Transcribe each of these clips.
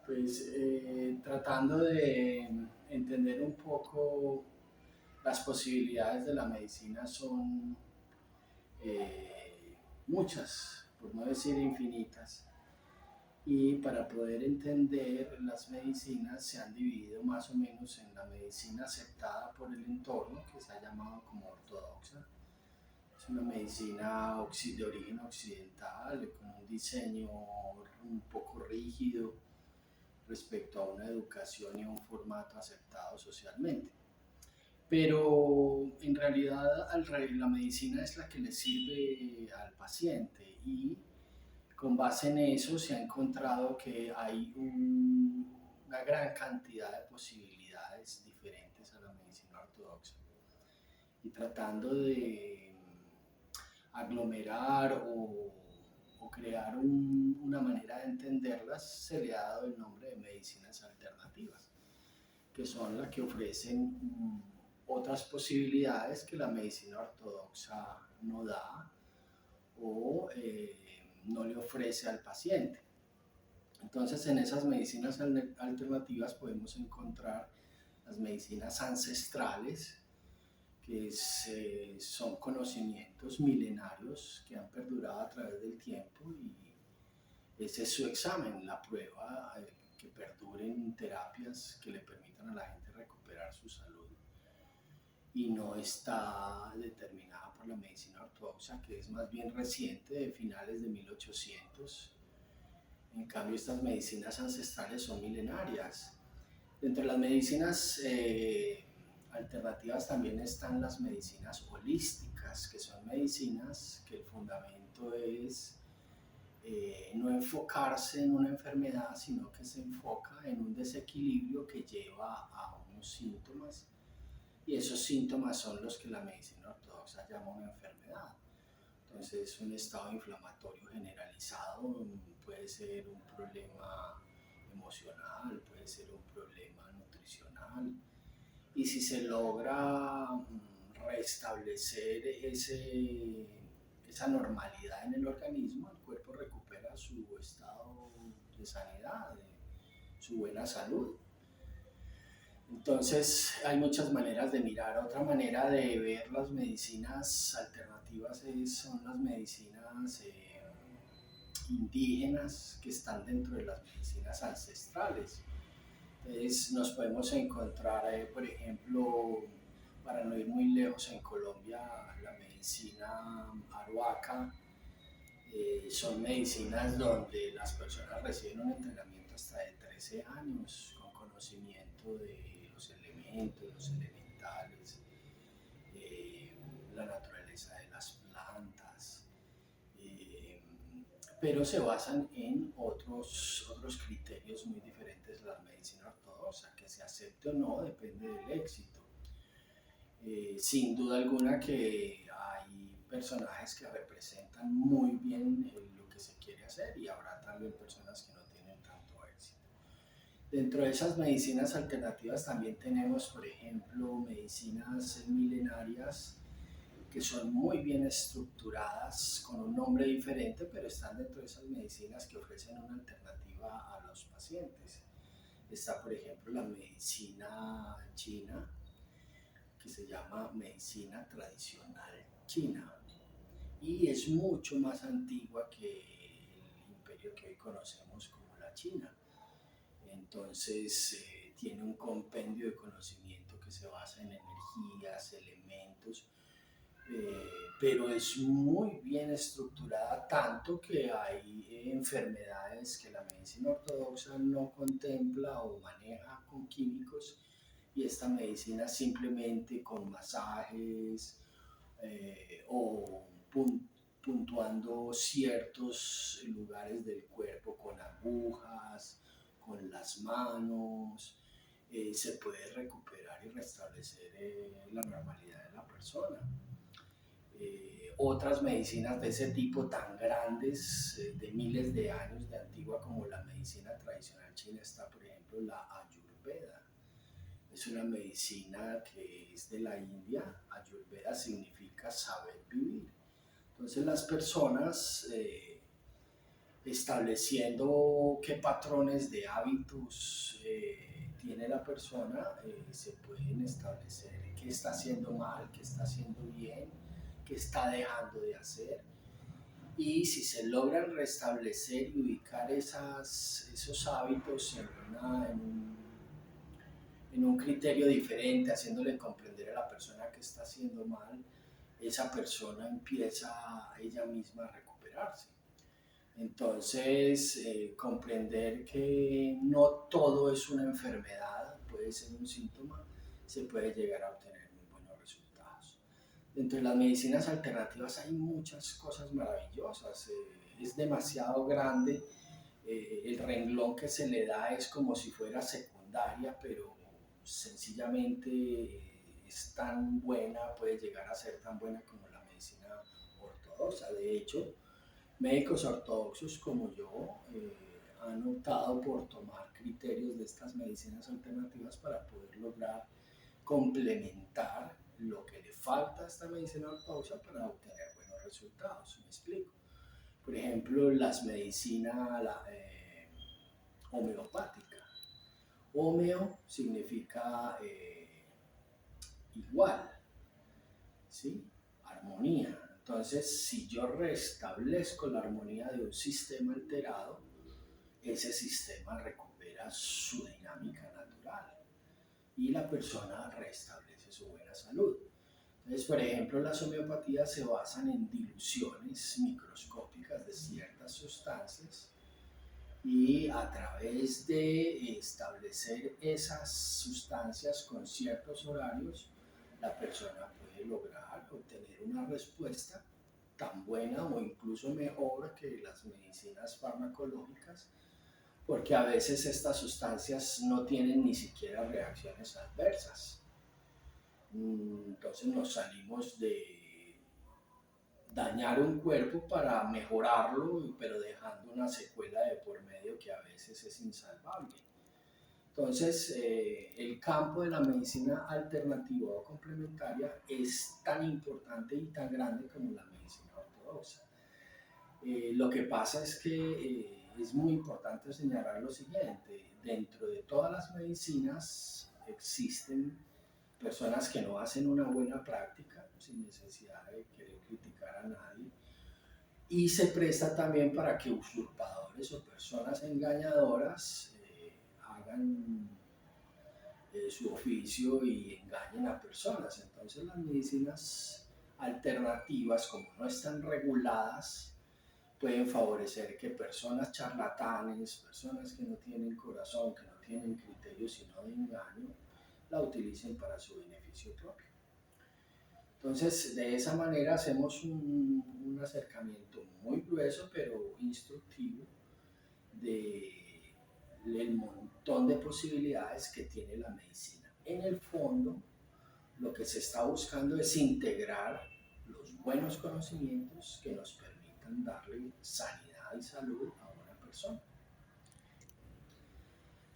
Pues tratando de entender un poco las posibilidades de la medicina son muchas, por no decir infinitas. Y para poder entender las medicinas se han dividido más o menos en la medicina aceptada por el entorno, que se ha llamado como ortodoxa. Es una medicina de origen occidental, con un diseño un poco rígido respecto a una educación y a un formato aceptado socialmente. Pero en realidad la medicina es la que le sirve al paciente y con base en eso se ha encontrado que hay una gran cantidad de posibilidades diferentes a la medicina ortodoxa. Y tratando de aglomerar o crear una manera de entenderlas, se le ha dado el nombre de medicinas alternativas, que son las que ofrecen otras posibilidades que la medicina ortodoxa no da o no le ofrece al paciente. Entonces, en esas medicinas alternativas podemos encontrar las medicinas ancestrales, que son conocimientos milenarios que han perdurado a través del tiempo y ese es su examen, la prueba que perduren terapias que le permitan a la gente recuperar su salud y no está determinada por la medicina ortodoxa, que es más bien reciente, de finales de 1800. En cambio, estas medicinas ancestrales son milenarias. Dentro de las medicinas alternativas también están las medicinas holísticas, que son medicinas que el fundamento es no enfocarse en una enfermedad, sino que se enfoca en un desequilibrio que lleva a unos síntomas y esos síntomas son los que la medicina ortodoxa llama una enfermedad. Entonces, un estado inflamatorio generalizado puede ser un problema emocional, puede ser un problema nutricional. Y si se logra restablecer esa normalidad en el organismo, el cuerpo recupera su estado de sanidad, su buena salud. Entonces hay muchas maneras de mirar. Otra manera de ver las medicinas alternativas son las medicinas indígenas que están dentro de las medicinas ancestrales. Entonces nos podemos encontrar, por ejemplo, para no ir muy lejos, en Colombia, la medicina aruaca. Son medicinas donde las personas reciben un entrenamiento hasta de 13 años con conocimiento de los elementos, los elementales, la naturaleza de las plantas, pero se basan en otros criterios muy diferentes de la medicina ortodoxa. Que se acepte o no depende del éxito. Sin duda alguna que hay personajes que representan muy bien lo que se quiere hacer y habrá también personas que no tienen tanto éxito. Dentro de esas medicinas alternativas también tenemos, por ejemplo, medicinas milenarias que son muy bien estructuradas con un nombre diferente, pero están dentro de esas medicinas que ofrecen una alternativa a los pacientes. Está, por ejemplo, la medicina china, que se llama medicina tradicional china y es mucho más antigua que el imperio que hoy conocemos como la China. Entonces tiene un compendio de conocimiento que se basa en energías, elementos, pero es muy bien estructurada, tanto que hay enfermedades que la medicina ortodoxa no contempla o maneja con químicos y esta medicina simplemente con masajes o puntuando ciertos lugares del cuerpo con agujas, con las manos, se puede recuperar y restablecer la normalidad de la persona. Otras medicinas de ese tipo tan grandes, de miles de años de antigua como la medicina tradicional china, está por ejemplo la Ayurveda. Es una medicina que es de la India. Ayurveda significa saber vivir. Entonces las personas estableciendo qué patrones de hábitos tiene la persona, se pueden establecer qué está haciendo mal, qué está haciendo bien, qué está dejando de hacer. Y si se logran restablecer y ubicar esos hábitos en un criterio diferente, haciéndole comprender a la persona que está haciendo mal, esa persona empieza ella misma a recuperarse. Entonces, comprender que no todo es una enfermedad, puede ser un síntoma, se puede llegar a obtener muy buenos resultados. Dentro de las medicinas alternativas hay muchas cosas maravillosas, es demasiado grande, el renglón que se le da es como si fuera secundaria, pero sencillamente es tan buena, puede llegar a ser tan buena como la medicina ortodoxa. De hecho, médicos ortodoxos como yo han optado por tomar criterios de estas medicinas alternativas para poder lograr complementar lo que le falta a esta medicina ortodoxa para obtener buenos resultados. ¿Me explico? Por ejemplo, las medicinas homeopática. Homeo significa igual, ¿sí? Armonía. Entonces, si yo restablezco la armonía de un sistema alterado, ese sistema recupera su dinámica natural y la persona restablece su buena salud. Entonces, por ejemplo, las homeopatías se basan en diluciones microscópicas de ciertas sustancias y a través de establecer esas sustancias con ciertos horarios, la persona puede lograr obtener una respuesta tan buena o incluso mejor que las medicinas farmacológicas, porque a veces estas sustancias no tienen ni siquiera reacciones adversas. Entonces nos salimos de dañar un cuerpo para mejorarlo, pero dejando una secuela de por medio que a veces es insalvable. Entonces, el campo de la medicina alternativa o complementaria es tan importante y tan grande como la medicina ortodoxa. Lo que pasa es que es muy importante señalar lo siguiente: dentro de todas las medicinas existen personas que no hacen una buena práctica, sin necesidad de querer criticar a nadie, y se presta también para que usurpadores o personas engañadoras hagan su oficio y engañen a personas. Entonces las medicinas alternativas, como no están reguladas, pueden favorecer que personas charlatanes, personas que no tienen corazón, que no tienen criterio sino de engaño, la utilicen para su beneficio propio. Entonces, de esa manera hacemos un acercamiento muy grueso, pero instructivo, del montón de posibilidades que tiene la medicina. En el fondo, lo que se está buscando es integrar los buenos conocimientos que nos permitan darle sanidad y salud a una persona.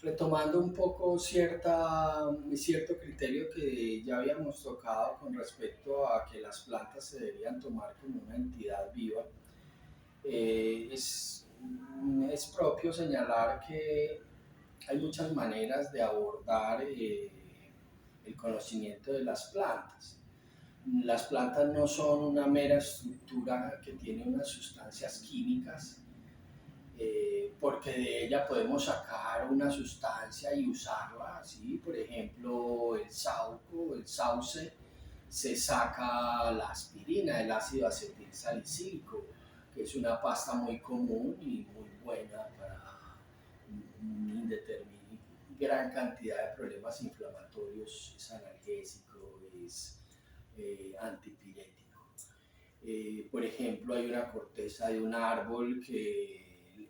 Retomando un poco cierto criterio que ya habíamos tocado con respecto a que las plantas se deberían tomar como una entidad viva, es propio señalar que hay muchas maneras de abordar el conocimiento de las plantas. Las plantas no son una mera estructura que tiene unas sustancias químicas, porque de ella podemos sacar una sustancia y usarla, ¿sí? Por ejemplo, el sauco, el sauce, se saca la aspirina, el ácido acetil salicílico, que es una pasta muy común y muy buena para gran cantidad de problemas inflamatorios, es analgésico, es antipirético. Por ejemplo, hay una corteza de un árbol que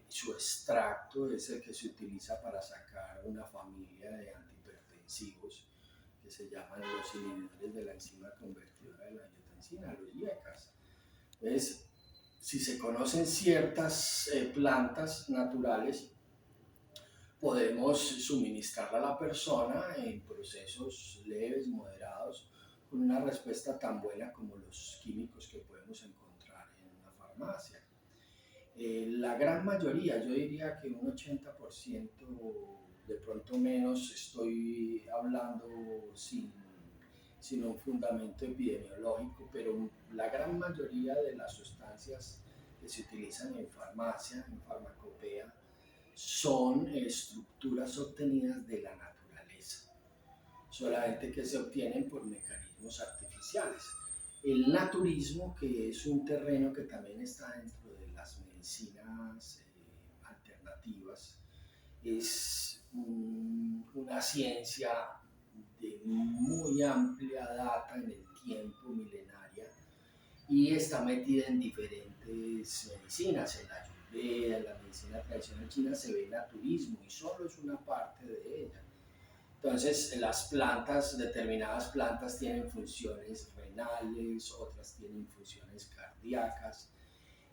su extracto es el que se utiliza para sacar una familia de antihipertensivos que se llaman los inhibidores de la enzima convertidora de la angiotensina, los IECAS. Entonces, si se conocen ciertas plantas naturales, podemos suministrarla a la persona en procesos leves, moderados, con una respuesta tan buena como los químicos que podemos encontrar en una farmacia. La gran mayoría, yo diría que un 80%, de pronto menos, estoy hablando sin un fundamento epidemiológico, pero la gran mayoría de las sustancias que se utilizan en farmacia, en farmacopea, son estructuras obtenidas de la naturaleza, solamente que se obtienen por mecanismos artificiales. El naturismo, que es un terreno que también está dentro de las medicinas alternativas, es una ciencia de muy amplia data en el tiempo, milenaria, y está metida en diferentes medicinas. En la ayurveda, en la medicina tradicional china se ve naturismo y solo es una parte de ella. Entonces, las plantas, determinadas plantas tienen funciones renales, otras tienen funciones cardíacas,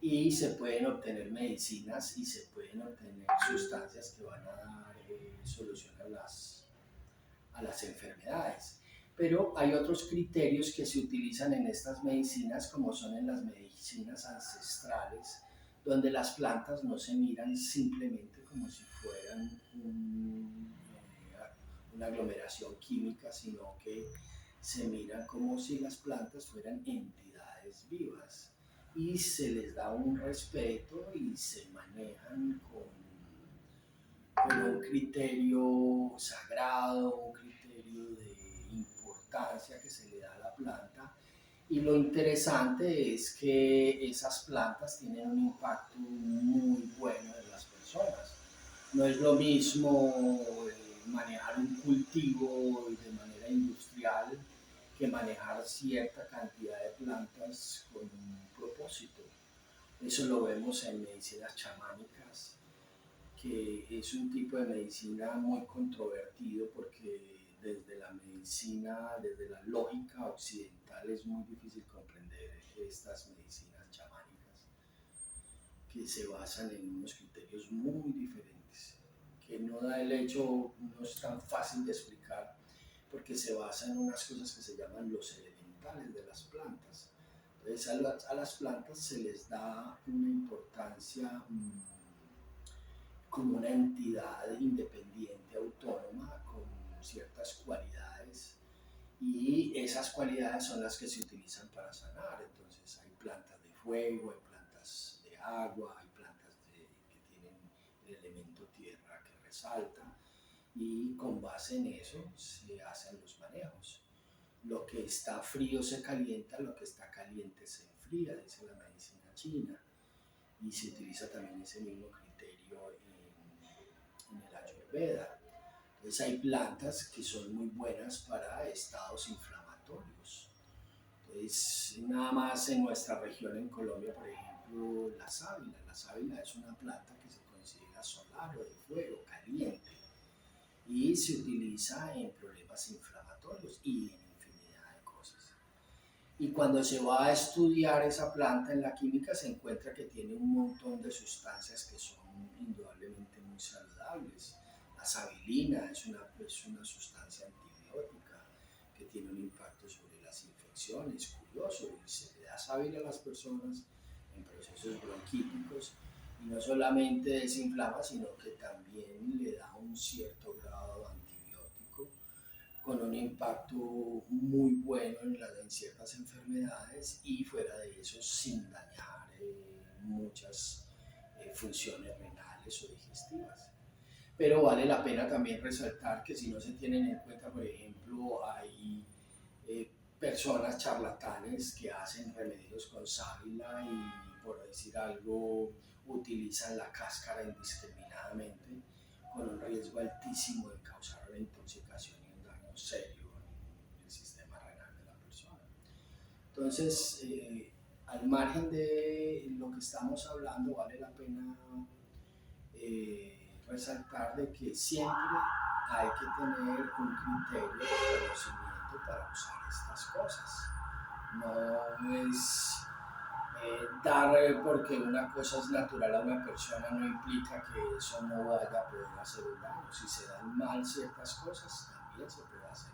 y se pueden obtener medicinas y se pueden obtener sustancias que van a dar solución a las enfermedades. Pero hay otros criterios que se utilizan en estas medicinas, como son en las medicinas ancestrales, donde las plantas no se miran simplemente como si fueran una aglomeración química, sino que se miran como si las plantas fueran entidades vivas y se les da un respeto y se manejan con un criterio sagrado, un criterio de importancia que se le da a la planta. Y lo interesante es que esas plantas tienen un impacto muy bueno en las personas. No es lo mismo manejar un cultivo de manera industrial que manejar cierta cantidad de plantas con un propósito. Eso lo vemos en medicinas chamánicas, que es un tipo de medicina muy controvertido porque desde la medicina, desde la lógica occidental es muy difícil comprender estas medicinas chamánicas que se basan en unos criterios muy diferentes, que no da el hecho, no es tan fácil de explicar porque se basa en unas cosas que se llaman los elementales de las plantas. Entonces a las plantas se les da una importancia como una entidad independiente, autónoma, con ciertas cualidades, y esas cualidades son las que se utilizan para sanar. Entonces hay plantas de fuego, hay plantas de agua, hay plantas que tienen el elemento tierra que resalta, y con base en eso se hacen los manejos. Lo que está frío se calienta, lo que está caliente se enfría, dice la medicina china, y se utiliza también ese mismo criterio en el ayurveda. Entonces hay plantas que son muy buenas para estados inflamatorios. Entonces, nada más en nuestra región, en Colombia, por ejemplo, la sábila. La sábila es una planta que se considera solar o de fuego, caliente, y se utiliza en problemas inflamatorios y en infinidad de cosas. Y cuando se va a estudiar esa planta en la química se encuentra que tiene un montón de sustancias que son indudablemente muy saludables. La sabilina es una sustancia antibiótica que tiene un impacto sobre las infecciones, curioso, y se le da sábila a las personas en procesos bronquíticos y no solamente desinflama, sino que también le da un cierto grado antibiótico con un impacto muy bueno en ciertas enfermedades, y fuera de eso sin dañar muchas funciones renales o digestivas. Pero vale la pena también resaltar que si no se tienen en cuenta, por ejemplo, hay personas charlatanes que hacen remedios con sábila y, por decir algo, utilizan la cáscara indiscriminadamente, con un riesgo altísimo de causar una intoxicación y un daño serio en el sistema renal de la persona. Entonces, al margen de lo que estamos hablando, vale la pena resaltar de que siempre hay que tener un criterio de conocimiento para usar estas cosas. No es dar porque una cosa es natural a una persona, no implica que eso no vaya a poder hacer un daño. Si se dan mal ciertas cosas, también se puede hacer